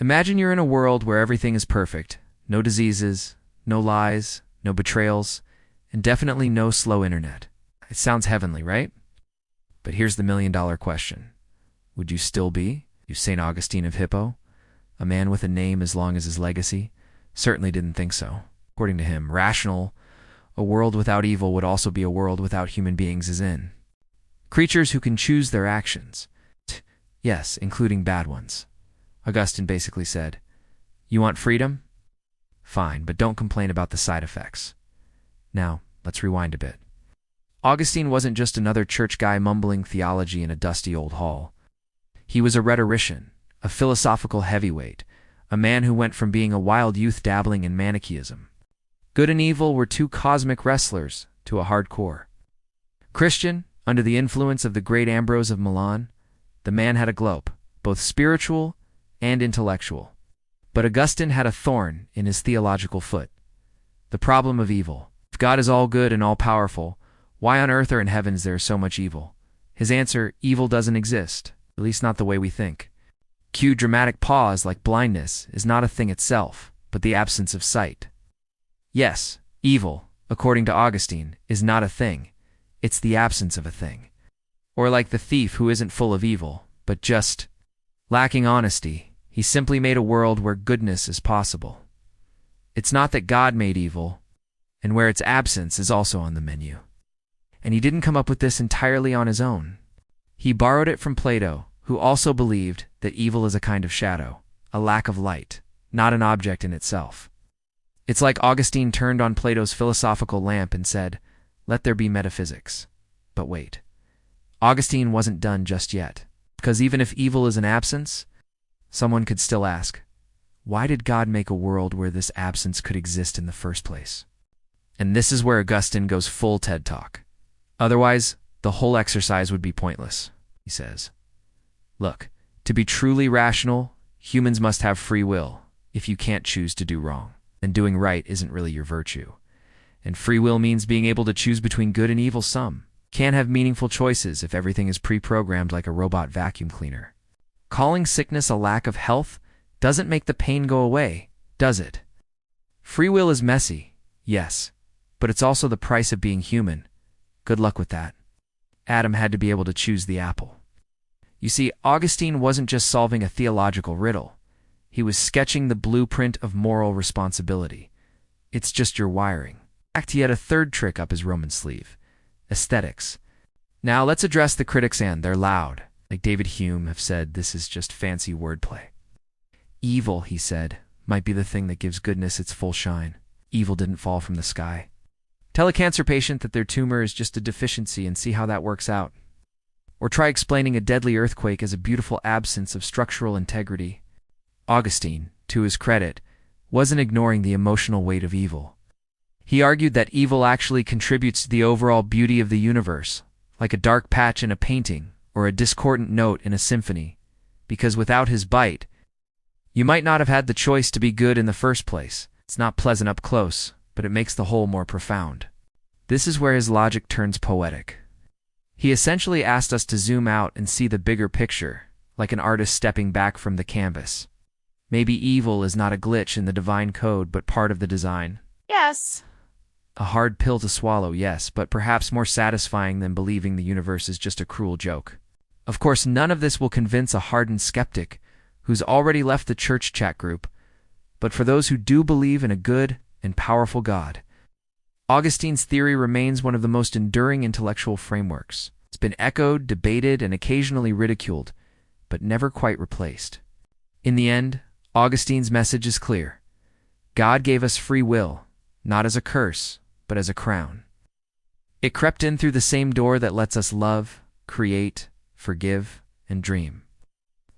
Imagine you're in a world where everything is perfect. No diseases, no lies, no betrayals, and definitely no slow internet. It sounds heavenly, right? But here's the million-dollar question. Would you still be, St. Augustine of Hippo, a man with a name as long as his legacy? Certainly didn't think so. According to him, rational, a world without evil would also be a world without human beings as in creatures who can choose their actions. Yes, including bad ones. Augustine basically said, you want freedom? Fine, but don't complain about the side effects. Now, let's rewind a bit. Augustine wasn't just another church guy mumbling theology in a dusty old hall. He was a rhetorician, a philosophical heavyweight, a man who went from being a wild youth dabbling in Manichaeism. Good and evil were two cosmic wrestlers to a hardcore Christian. Under the influence of the great Ambrose of Milan, the man had a globe, both spiritual and intellectual. But Augustine had a thorn in his theological foot. The problem of evil. If God is all good and all-powerful, why on earth or in heavens there is so much evil? His answer, evil doesn't exist, at least not the way we think. Cue dramatic pause like blindness is not a thing itself, but the absence of sight. Yes, evil, according to Augustine, is not a thing. It's the absence of a thing. Or like the thief who isn't full of evil, but just lacking honesty. He simply made a world where goodness is possible. It's not that God made evil, and where its absence is also on the menu. And he didn't come up with this entirely on his own. He borrowed it from Plato, who also believed that evil is a kind of shadow, a lack of light, not an object in itself. It's like Augustine turned on Plato's philosophical lamp and said, let there be metaphysics. But wait. Augustine wasn't done just yet, because even if evil is an absence, someone could still ask, why did God make a world where this absence could exist in the first place? And this is where Augustine goes full TED Talk. Otherwise, the whole exercise would be pointless, he says. Look, to be truly rational, humans must have free will if you can't choose to do wrong. And doing right isn't really your virtue. And free will means being able to choose between good and evil. Some can't have meaningful choices if everything is pre-programmed like a robot vacuum cleaner. Calling sickness a lack of health doesn't make the pain go away, does it? Free will is messy, yes, but it's also the price of being human. Good luck with that. Adam had to be able to choose the apple. You see, Augustine wasn't just solving a theological riddle. He was sketching the blueprint of moral responsibility. It's just your wiring. In fact, he had a third trick up his Roman sleeve: aesthetics. Now let's address the critics, and they're loud. Like David Hume have said, this is just fancy wordplay. Evil, he said, might be the thing that gives goodness its full shine. Evil didn't fall from the sky. Tell a cancer patient that their tumor is just a deficiency and see how that works out. Or try explaining a deadly earthquake as a beautiful absence of structural integrity. Augustine, to his credit, wasn't ignoring the emotional weight of evil. He argued that evil actually contributes to the overall beauty of the universe, like a dark patch in a painting or a discordant note in a symphony, because without his bite, you might not have had the choice to be good in the first place. It's not pleasant up close, but it makes the whole more profound. This is where his logic turns poetic. He essentially asked us to zoom out and see the bigger picture, like an artist stepping back from the canvas. Maybe evil is not a glitch in the divine code, but part of the design. Yes. A hard pill to swallow, yes, but perhaps more satisfying than believing the universe is just a cruel joke. Of course, none of this will convince a hardened skeptic who's already left the church chat group, but for those who do believe in a good and powerful God, Augustine's theory remains one of the most enduring intellectual frameworks. It's been echoed, debated, and occasionally ridiculed, but never quite replaced. In the end, Augustine's message is clear. God gave us free will, not as a curse, but as a crown. It crept in through the same door that lets us love, create, forgive, and dream.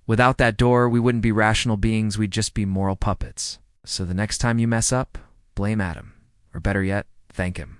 Without that door, we wouldn't be rational beings, we'd just be moral puppets. So the next time you mess up, blame Adam. Or better yet, thank him.